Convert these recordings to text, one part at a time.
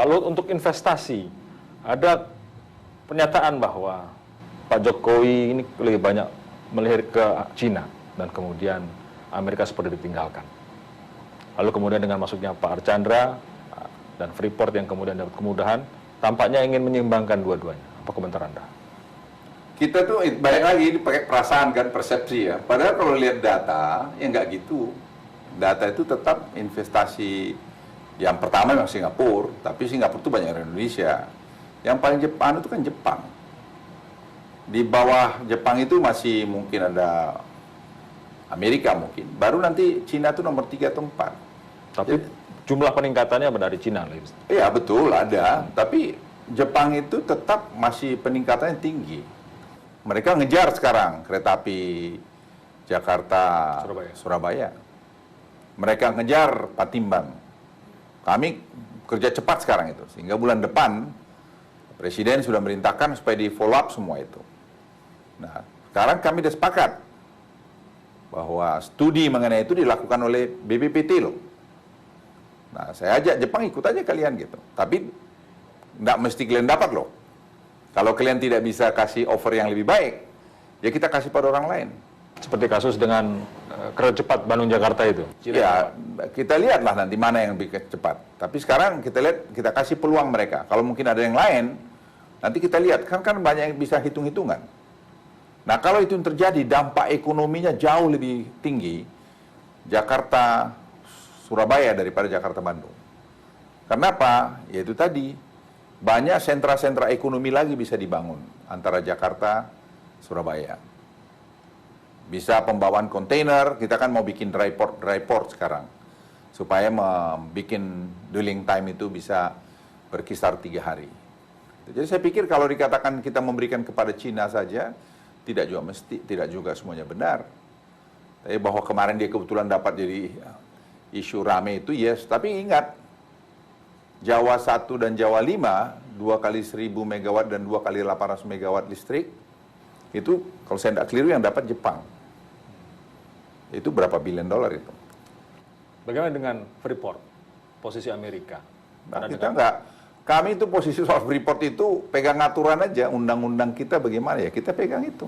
Pak Luhut, untuk investasi, ada pernyataan bahwa Pak Jokowi ini lebih banyak melihat ke Cina dan kemudian Amerika seperti ditinggalkan. Lalu kemudian dengan masuknya Pak Archandra dan Freeport yang kemudian dapat kemudahan, tampaknya ingin menyeimbangkan dua-duanya. Apa komentar Anda? Kita tuh balik lagi pakai perasaan kan, persepsi ya. Padahal kalau lihat data, ya nggak gitu. Data itu tetap investasi yang pertama memang Singapura, tapi Singapura itu banyak dari Indonesia. Yang paling Jepang itu kan Jepang. Di bawah Jepang itu masih mungkin ada Amerika mungkin. Baru nanti Cina itu nomor 3 atau 4. Tapi jumlah peningkatannya dari Cina. Iya betul ada, tapi Jepang itu tetap masih peningkatannya tinggi. Mereka ngejar sekarang kereta api Jakarta Surabaya. Mereka ngejar Patimban. Kami kerja cepat sekarang itu, sehingga bulan depan Presiden sudah merintahkan supaya di follow up semua itu. Nah, sekarang kami sudah sepakat bahwa studi mengenai itu dilakukan oleh BPPT loh. Nah, saya ajak Jepang ikut aja kalian gitu. Tapi nggak mesti kalian dapat loh. Kalau kalian tidak bisa kasih offer yang lebih baik, ya kita kasih pada orang lain. Seperti kasus dengan kereta cepat Bandung-Jakarta itu. Ya, kita lihatlah nanti mana yang lebih cepat. Tapi sekarang kita lihat, kita kasih peluang mereka. Kalau mungkin ada yang lain, nanti kita lihat. Kan banyak yang bisa hitung-hitungan. Nah, kalau itu yang terjadi, dampak ekonominya jauh lebih tinggi Jakarta Surabaya daripada Jakarta Bandung. Kenapa? Yaitu tadi, banyak sentra-sentra ekonomi lagi bisa dibangun antara Jakarta Surabaya. Bisa pembawaan kontainer, kita kan mau bikin dry port sekarang. Supaya membuat dwelling time itu bisa berkisar 3 hari. Jadi saya pikir kalau dikatakan kita memberikan kepada Cina saja, tidak juga semuanya benar. Tapi bahwa kemarin dia kebetulan dapat jadi isu rame itu, yes. Tapi ingat, Jawa 1 dan Jawa 5, 2 kali 1000 megawatt dan 2 kali 800 megawatt listrik, itu kalau saya tidak keliru yang dapat Jepang. Itu berapa billion dolar itu? Bagaimana dengan Freeport, posisi Amerika? Nah, kita enggak. Kami itu posisi soal Freeport itu pegang aturan aja, undang-undang kita bagaimana ya, kita pegang itu.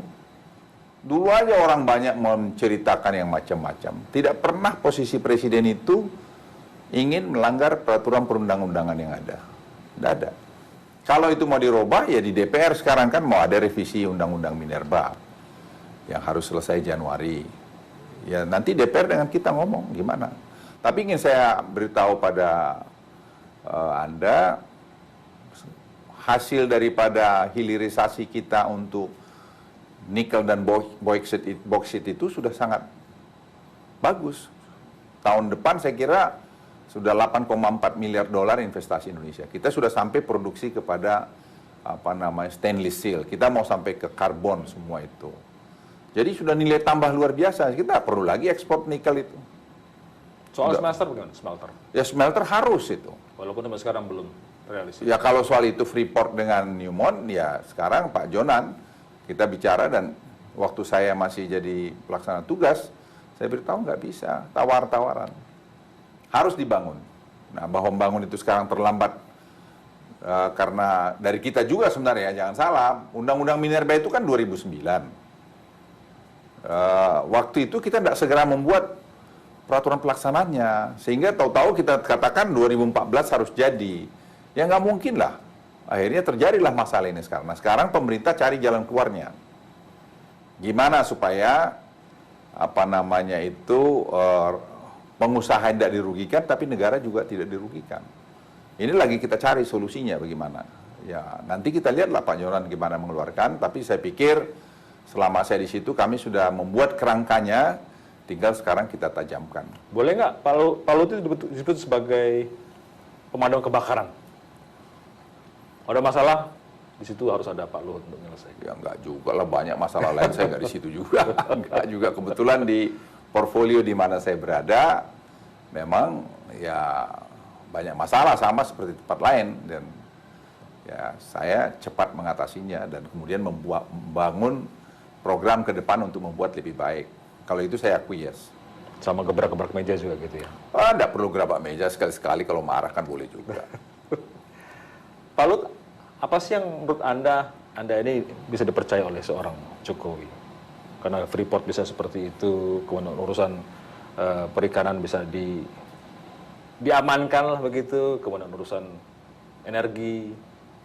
Dulu aja orang banyak menceritakan yang macam-macam. Tidak pernah posisi presiden itu ingin melanggar peraturan perundang-undangan yang ada. Tidak ada. Kalau itu mau dirubah, ya di DPR sekarang kan mau ada revisi Undang-Undang Minerba yang harus selesai Januari. Ya nanti DPR dengan kita ngomong gimana. Tapi ingin saya beritahu pada Anda, hasil daripada hilirisasi kita untuk nikel dan bauxite itu sudah sangat bagus. Tahun depan saya kira sudah 8,4 miliar dolar investasi Indonesia. Kita sudah sampai produksi kepada stainless steel. Kita mau sampai ke karbon semua itu. Jadi sudah nilai tambah luar biasa. Kita perlu lagi ekspor nikel itu. Soal smelter bagaimana? Smelter? Ya smelter harus itu. Walaupun sampai sekarang belum realistis. Ya kalau soal itu Freeport dengan Newmont, ya sekarang Pak Jonan kita bicara, dan waktu saya masih jadi pelaksana tugas, saya beritahu nggak bisa, tawar-tawaran. Harus dibangun. Nah, bahwa membangun itu sekarang terlambat karena dari kita juga sebenarnya, jangan salah, Undang-Undang Minerba itu kan 2009. Waktu itu kita tidak segera membuat peraturan pelaksanaannya, sehingga tahu-tahu kita katakan 2014 harus jadi. Ya nggak mungkin lah. Akhirnya terjadilah masalah ini sekarang. Nah, sekarang pemerintah cari jalan keluarnya. Gimana supaya pengusaha tidak dirugikan, tapi negara juga tidak dirugikan. Ini lagi kita cari solusinya bagaimana. Ya nanti kita lihatlah Pak Jonan gimana mengeluarkan. Tapi saya pikir selama saya di situ kami sudah membuat kerangkanya, tinggal sekarang kita tajamkan. Boleh nggak Pak Luhut itu disebut sebagai pemadam kebakaran? Ada masalah, di situ harus ada Pak Luhut untuk menyelesaikan. Ya enggak juga lah, banyak masalah lain saya enggak di situ juga. Enggak juga, kebetulan di portfolio di mana saya berada, memang ya banyak masalah sama seperti tempat lain, dan ya saya cepat mengatasinya dan kemudian membangun program ke depan untuk membuat lebih baik. Kalau itu saya akui, yes. Sama gebrak-gebrak meja juga gitu ya? Enggak perlu gerabak meja, sekali-sekali kalau marah kan boleh juga. Pak Lut, apa sih yang menurut Anda ini bisa dipercaya oleh seorang Jokowi? Karena Freeport bisa seperti itu, kemudian urusan perikanan bisa diamankan lah begitu, kemudian urusan energi,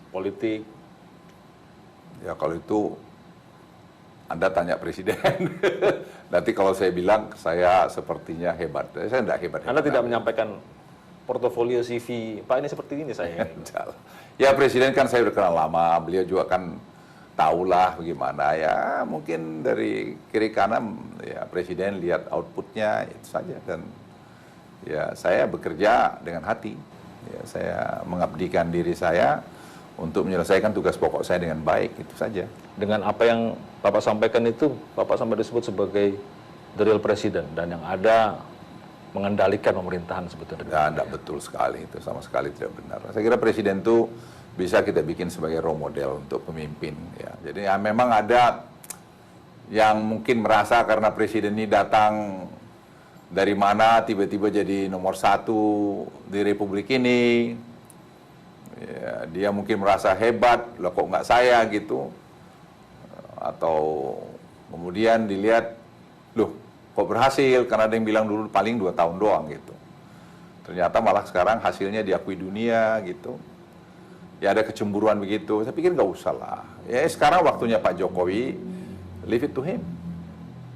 politik. Ya kalau itu Anda tanya Presiden. Nanti kalau saya bilang saya sepertinya hebat. Saya tidak hebat. Anda tidak menyampaikan portofolio CV, Pak ini seperti ini saya. Ya Presiden kan saya udah kenal lama, beliau juga kan tahulah bagaimana ya, mungkin dari kiri kanan ya Presiden lihat outputnya itu saja, dan ya saya bekerja dengan hati, ya saya mengabdikan diri saya untuk menyelesaikan tugas pokok saya dengan baik, itu saja. Dengan apa yang Bapak sampaikan itu, Bapak sampai disebut sebagai the real president, dan yang ada mengendalikan pemerintahan sebetulnya. Ya, tidak betul sekali, itu sama sekali tidak benar. Saya kira Presiden itu bisa kita bikin sebagai role model untuk pemimpin. Ya. Jadi ya, memang ada yang mungkin merasa karena Presiden ini datang dari mana tiba-tiba jadi nomor 1 di Republik ini, ya, dia mungkin merasa hebat, loh kok nggak saya gitu, atau kemudian dilihat, loh kok berhasil, karena ada yang bilang dulu paling 2 tahun doang gitu. Ternyata malah sekarang hasilnya diakui dunia gitu. Ya ada kecemburuan begitu, saya pikir nggak usah lah. Ya sekarang waktunya Pak Jokowi, leave it to him.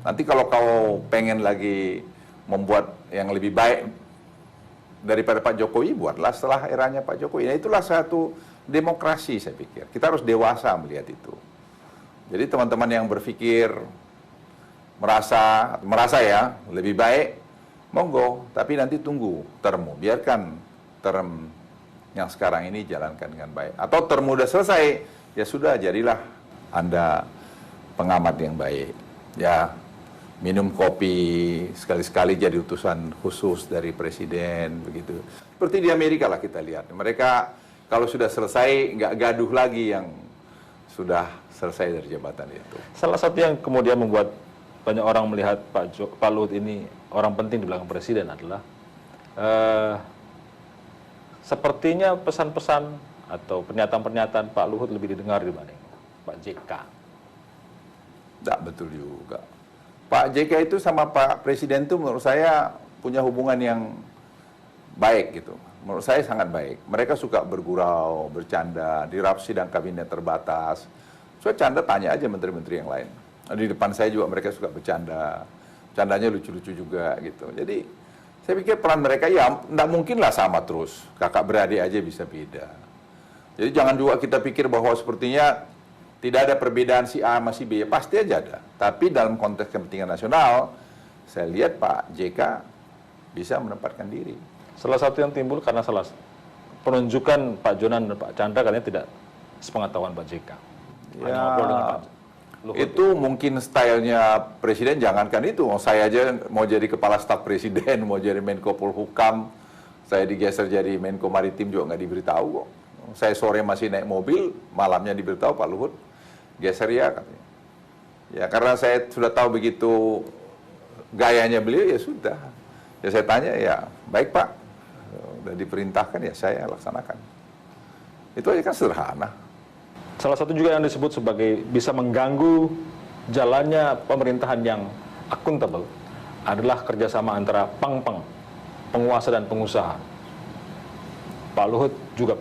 Nanti kalau kau pengen lagi membuat yang lebih baik daripada Pak Jokowi, buatlah setelah eranya Pak Jokowi. Nah itulah satu demokrasi saya pikir. Kita harus dewasa melihat itu. Jadi teman-teman yang berpikir merasa ya lebih baik, monggo. Tapi nanti tunggu termu, biarkan term yang sekarang ini jalankan dengan baik. Atau term udah selesai, ya sudah jadilah Anda pengamat yang baik. Ya minum kopi sekali-sekali jadi utusan khusus dari Presiden begitu. Seperti di Amerika lah kita lihat. Mereka kalau sudah selesai nggak gaduh lagi yang sudah selesai dari jabatan itu. Salah satu yang kemudian membuat banyak orang melihat Pak Luhut ini orang penting di belakang Presiden adalah sepertinya pesan-pesan atau pernyataan-pernyataan Pak Luhut lebih didengar dibanding Pak JK. Tidak betul juga. Pak JK itu sama Pak Presiden itu menurut saya punya hubungan yang baik gitu. Menurut saya sangat baik. Mereka suka bergurau, bercanda, di rapat sidang kabinet terbatas. So canda tanya aja menteri-menteri yang lain. Di depan saya juga mereka suka bercanda. Candanya lucu-lucu juga gitu. Jadi saya pikir peran mereka ya tidak mungkinlah sama terus. Kakak beradik aja bisa beda. Jadi jangan juga kita pikir bahwa sepertinya tidak ada perbedaan si A sama si B. Ya, pasti aja ada. Tapi dalam konteks kepentingan nasional, saya lihat Pak JK bisa menempatkan diri. Salah satu yang timbul karena salah penunjukan Pak Jonan dan Pak Chandra katanya tidak sepengetahuan Pak JK. Hanya ngobrol dengan Pak Luhut. Itu mungkin stylenya Presiden, jangankan itu. Saya aja mau jadi kepala staf Presiden, mau jadi Menko Polhukam, saya digeser jadi Menko Maritim juga nggak diberitahu kok. Saya sore masih naik mobil, malamnya diberitahu Pak Luhut geser ya katanya. Ya karena saya sudah tahu begitu gayanya beliau, ya sudah. Ya saya tanya, ya baik Pak, udah diperintahkan ya saya laksanakan. Itu aja kan sederhana. Salah satu juga yang disebut sebagai bisa mengganggu jalannya pemerintahan yang akuntabel adalah kerjasama antara pang-pang, penguasa dan pengusaha. Pak Luhut juga